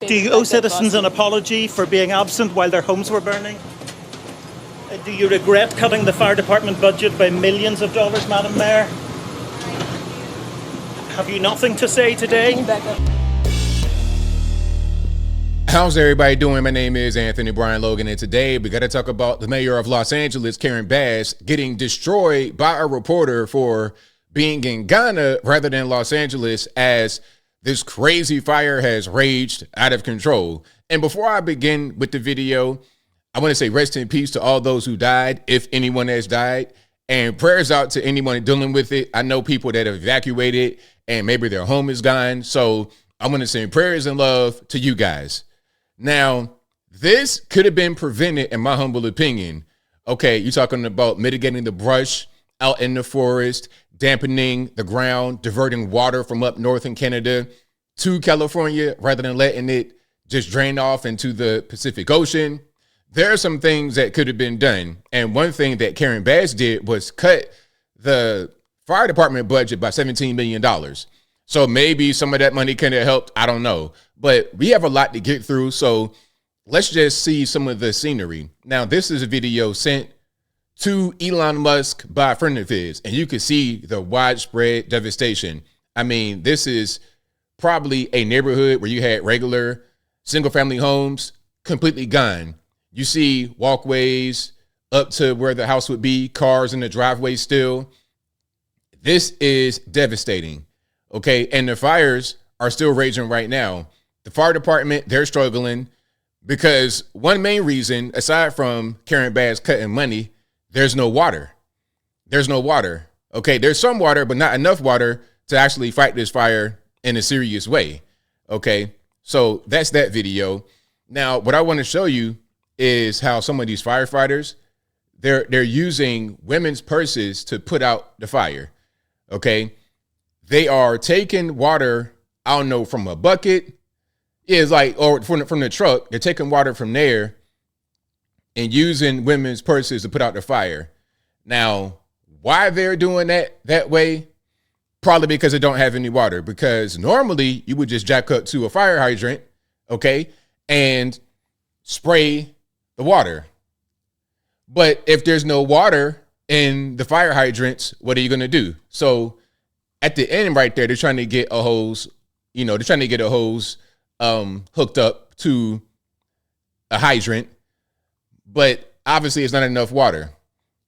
Do you owe citizens an apology for being absent while their homes were burning? Do you regret cutting the fire department budget by millions of dollars, Madam Mayor? Have you nothing to say today? How's everybody doing? My name is Anthony Brian Logan, and today we got to talk about the mayor of Los Angeles, Karen Bass, getting destroyed by a reporter for being in Ghana rather than Los Angeles as this crazy fire has raged out of control. And before I begin with the video, I want to say rest in peace to all those who died, if anyone has died, and prayers out to anyone dealing with it. I know people that have evacuated and maybe their home is gone. So I want to send prayers and love to you guys. Now, this could have been prevented, in my humble opinion. Okay, you're talking about mitigating the brush out in the forest, dampening the ground, diverting water from up north in Canada to California rather than letting it just drain off into the Pacific Ocean. There are some things that could have been done. And one thing that Karen Bass did was cut the fire department budget by $17 million. So maybe some of that money could have helped. I don't know. But we have a lot to get through. So let's just see some of the scenery. Now, this is a video sent to Elon Musk by a friend of his, and you can see the widespread devastation. I mean, this is probably a neighborhood where you had regular single family homes completely gone. You see walkways up to where the house would be, cars in the driveway still. This is devastating. Okay. And the fires are still raging right now. The fire department, they're struggling because one main reason, aside from Karen Bass cutting money, there's no water. There's no water. Okay. There's some water, but not enough water to actually fight this fire in a serious way. Okay. So that's that video. Now, what I want to show you is how some of these firefighters, they're using women's purses to put out the fire. Okay. They are taking water, I don't know, from a bucket. It's like, or from the truck. They're taking water from there and using women's purses to put out the fire. Now, why they're doing that way? Probably because they don't have any water, because normally you would just jack up to a fire hydrant, okay, and spray the water. But if there's no water in the fire hydrants, what are you going to do? So at the end right there, they're trying to get a hose, hooked up to a hydrant, but obviously it's not enough water.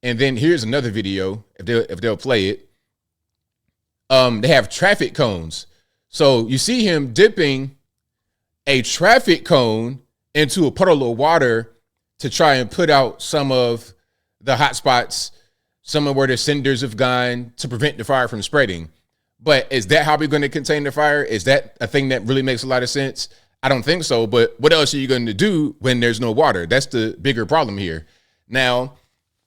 And then here's another video, if they'll play it. They have traffic cones. So you see him dipping a traffic cone into a puddle of water to try and put out some of the hot spots, some of where the cinders have gone to prevent the fire from spreading. But is that how we're going to contain the fire? Is that a thing that really makes a lot of sense? I don't think so. But what else are you going to do when there's no water? That's the bigger problem here. Now,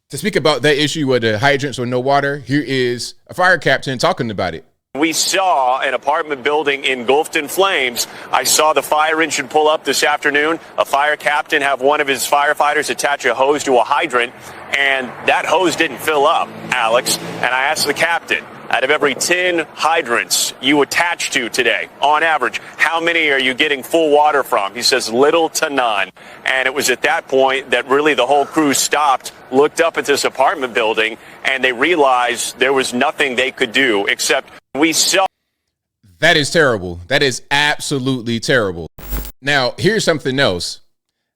to speak about that issue with the hydrants with no water, here is a fire captain talking about it. We saw an apartment building engulfed in flames. I saw the fire engine pull up this afternoon, a fire captain have one of his firefighters attach a hose to a hydrant, and that hose didn't fill up, Alex. And I asked the captain, out of every 10 hydrants you attach to today, on average, how many are you getting full water from? He says little to none. And it was at that point that really the whole crew stopped, looked up at this apartment building, and they realized there was nothing they could do except we saw. That is terrible. That is absolutely terrible. Now, here's something else.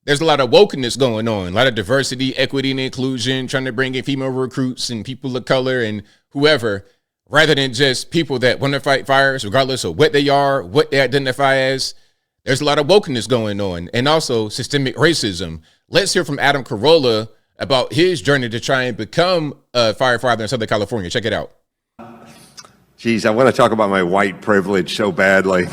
There's a lot of wokeness going on, a lot of diversity, equity, and inclusion, trying to bring in female recruits and people of color and whoever, rather than just people that want to fight fires, regardless of what they are, what they identify as. There's a lot of wokeness going on, and also systemic racism. Let's hear from Adam Carolla about his journey to try and become a firefighter in Southern California. Check it out. Geez, I want to talk about my white privilege so badly.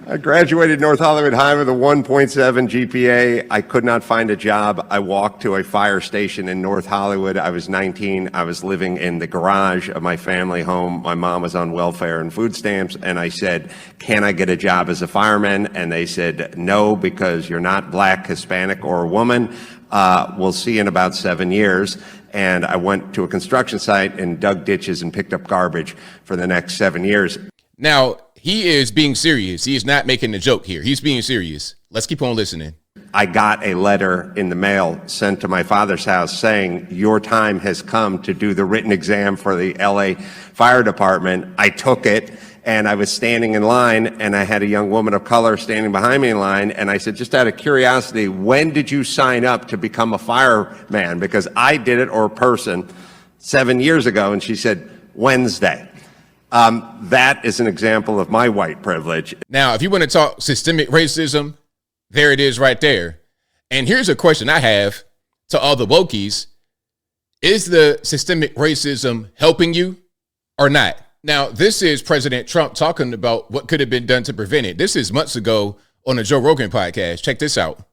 I graduated North Hollywood High with a 1.7 GPA. I could not find a job. I walked to a fire station in North Hollywood. I was 19. I was living in the garage of my family home. My mom was on welfare and food stamps. And I said, can I get a job as a fireman? And they said, no, because you're not black, Hispanic, or a woman. We'll see in about 7 years. And I went to a construction site and dug ditches and picked up garbage for the next 7 years. Now, he is being serious. He is not making a joke here. He's being serious. Let's keep on listening. I got a letter in the mail sent to my father's house saying, your time has come to do the written exam for the LA Fire Department. I took it, and I was standing in line, and I had a young woman of color standing behind me in line, and I said, just out of curiosity, when did you sign up to become a fireman? Because I did it, or a person, 7 years ago, and she said, Wednesday. That is an example of my white privilege. Now, if you want to talk systemic racism, there it is right there. And here's a question I have to all the wokies. Is the systemic racism helping you or not? Now, this is President Trump talking about what could have been done to prevent it. This is months ago on the Joe Rogan podcast. Check this out.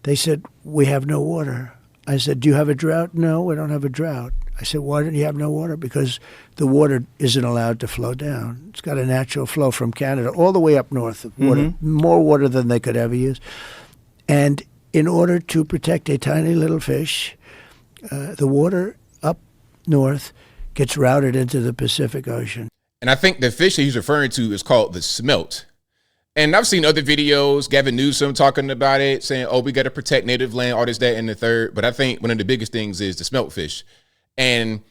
They said, we have no water. I said, do you have a drought? No, we don't have a drought. I said, why don't you have no water? Because the water isn't allowed to flow down. It's got a natural flow from Canada all the way up north. Water, more water than they could ever use. And in order to protect a tiny little fish, the water up north gets routed into the Pacific Ocean. And I think the fish that he's referring to is called the smelt. And I've seen other videos, Gavin Newsom talking about it, saying, oh, we got to protect native land, all this, that, and the third. But I think one of the biggest things is the smelt fish. And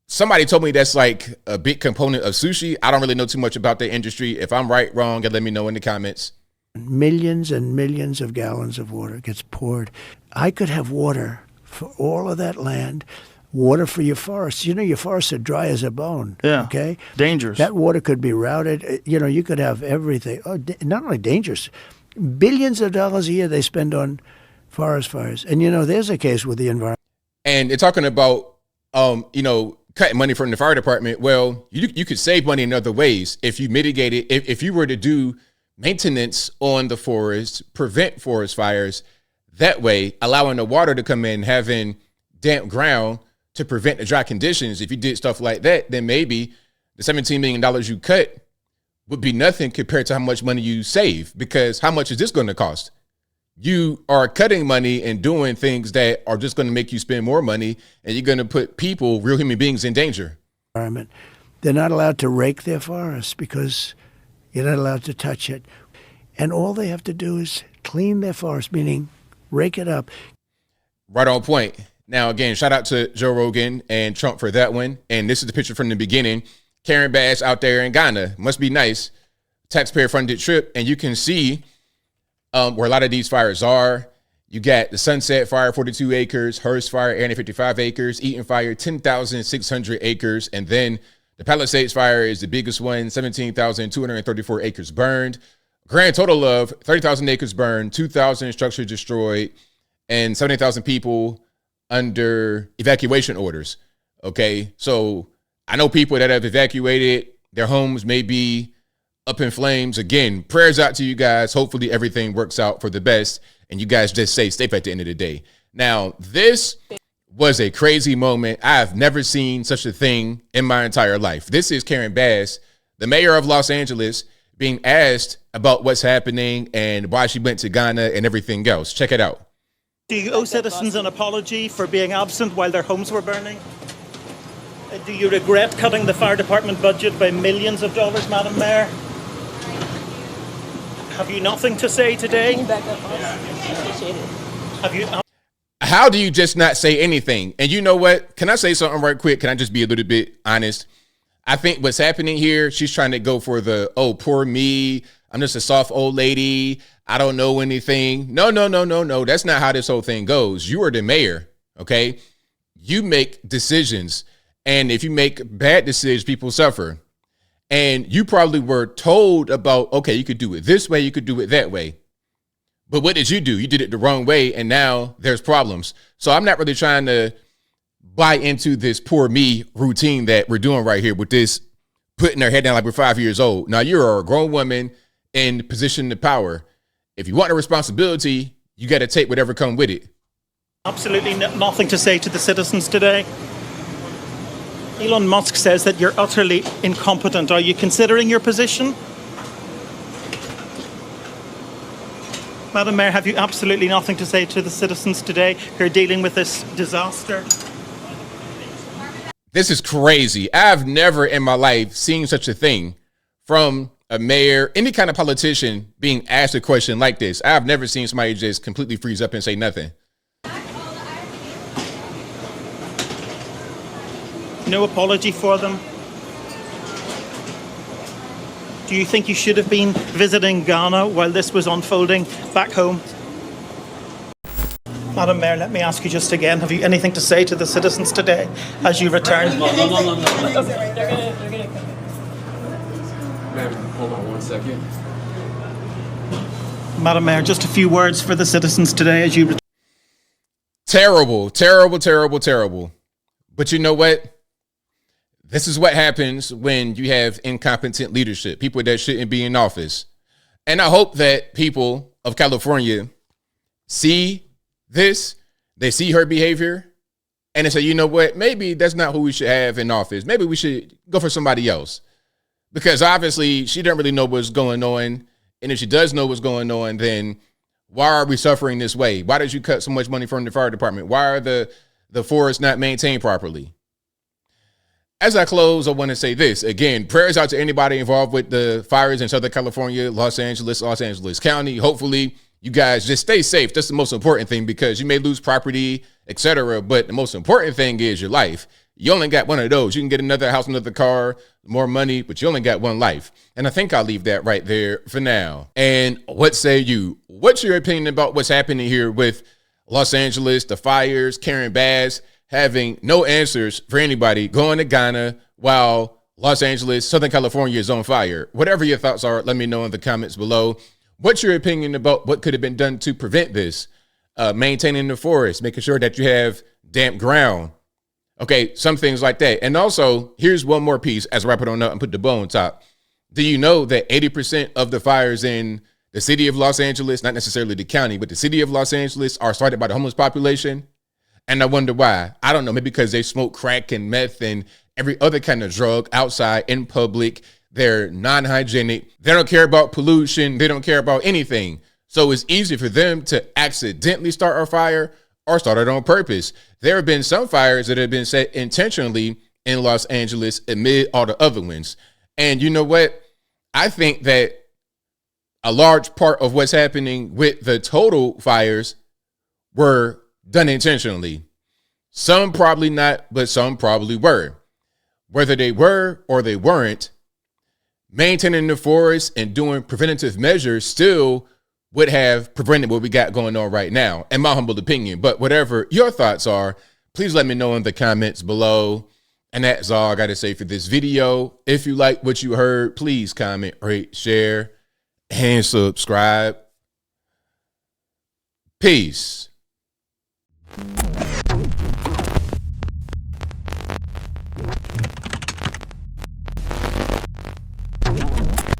somebody told me that's like a big component of sushi. I don't really know too much about the industry. If I'm right, wrong, let me know in the comments. Millions and millions of gallons of water gets poured. I could have water for all of that land, water for your forests. You know, your forests are dry as a bone. Yeah. Okay? Dangerous. That water could be routed. You know, you could have everything. Oh, not only dangerous, billions of dollars a year they spend on forest fires. And, you know, there's a case with the environment. And they're talking about, cutting money from the fire department. Well, you could save money in other ways if you mitigate it. If you were to do maintenance on the forest, prevent forest fires, that way, allowing the water to come in, having damp ground to prevent the dry conditions. If you did stuff like that, then maybe the $17 million you cut would be nothing compared to how much money you save. Because how much is this going to cost? You are cutting money and doing things that are just going to make you spend more money, and you're going to put people, real human beings, in danger. They're not allowed to rake their forests because you're not allowed to touch it. And all they have to do is clean their forest, meaning rake it up. Right on point. Now, again, shout out to Joe Rogan and Trump for that one. And this is the picture from the beginning. Karen Bass out there in Ghana. Must be nice. Taxpayer-funded trip. And you can see where a lot of these fires are. You got the Sunset Fire, 42 acres, Hearst Fire, area 55 acres, Eaton Fire, 10,600 acres, and then the Palisades Fire is the biggest one, 17,234 acres burned. Grand total of 30,000 acres burned, 2,000 structures destroyed, and 70,000 people under evacuation orders. Okay, so I know people that have evacuated, their homes may be up in flames. Again, prayers out to you guys. Hopefully everything works out for the best and you guys just stay safe at the end of the day. Now, this was a crazy moment. I've never seen such a thing in my entire life. This is Karen Bass, the mayor of Los Angeles, being asked about what's happening and why she went to Ghana and everything else. Check it out. Do you owe citizens an apology for being absent while their homes were burning? Do you regret cutting the fire department budget by millions of dollars, Madam Mayor? Have you nothing to say today? Have you? How do you just not say anything? And you know what? Can I say something right quick? Can I just be a little bit honest? I think what's happening here, she's trying to go for the, oh, poor me. I'm just a soft old lady. I don't know anything. No. That's not how this whole thing goes. You are the mayor, okay? You make decisions. And if you make bad decisions, people suffer. And you probably were told about, okay, you could do it this way, you could do it that way. But what did you do? You did it the wrong way, and now there's problems. So I'm not really trying to buy into this poor me routine that we're doing right here with this putting her head down like we're 5 years old. Now, you're a grown woman in position of power. If you want a responsibility, you got to take whatever come with it. Absolutely nothing to say to the citizens today. Elon Musk says that you're utterly incompetent. Are you considering your position? Madam Mayor, have you absolutely nothing to say to the citizens today who are dealing with this disaster? This is crazy. I've never in my life seen such a thing from a mayor, any kind of politician being asked a question like this. I've never seen somebody just completely freeze up and say nothing. No apology for them? Do you think you should have been visiting Ghana while this was unfolding back home? Madam Mayor, let me ask you just again, have you anything to say to the citizens today as you return? No. They're gonna come. Ma'am, hold on 1 second. Madam Mayor, just a few words for the citizens today as you return. Terrible, terrible, terrible, terrible. But you know what? This is what happens when you have incompetent leadership, people that shouldn't be in office. And I hope that people of California see this, they see her behavior, and they say, you know what, maybe that's not who we should have in office. Maybe we should go for somebody else. Because obviously she doesn't really know what's going on. And if she does know what's going on, then why are we suffering this way? Why did you cut so much money from the fire department? Why are the forests not maintained properly? As I close, I want to say this. Again, prayers out to anybody involved with the fires in Southern California, Los Angeles County. Hopefully, you guys just stay safe. That's the most important thing, because you may lose property, etc. But the most important thing is your life. You only got one of those. You can get another house, another car, more money, but you only got one life. And I think I'll leave that right there for now. And what say you? What's your opinion about what's happening here with Los Angeles, the fires, Karen Bass having no answers for anybody, going to Ghana while Los Angeles, Southern California is on fire? Whatever your thoughts are, let me know in the comments below. What's your opinion about what could have been done to prevent this? Maintaining the forest, making sure that you have damp ground. Okay, some things like that. And also, here's one more piece as I wrap it on up and put the bow on top. Do you know that 80% of the fires in the city of Los Angeles, not necessarily the county, but the city of Los Angeles, are started by the homeless population? And I wonder why. I don't know, maybe because they smoke crack and meth and every other kind of drug outside in public. They're non-hygienic. They don't care about pollution. They don't care about anything. So it's easy for them to accidentally start a fire or start it on purpose. There have been some fires that have been set intentionally in Los Angeles amid all the other ones. And you know what? I think that a large part of what's happening with the total fires were done intentionally. Some probably not, but some probably were. Whether they were or they weren't, maintaining the forest and doing preventative measures still would have prevented what we got going on right now, in my humble opinion. But whatever your thoughts are, please let me know in the comments below. And that's all I got to say for this video. If you like what you heard, please comment, rate, share, and subscribe. Peace.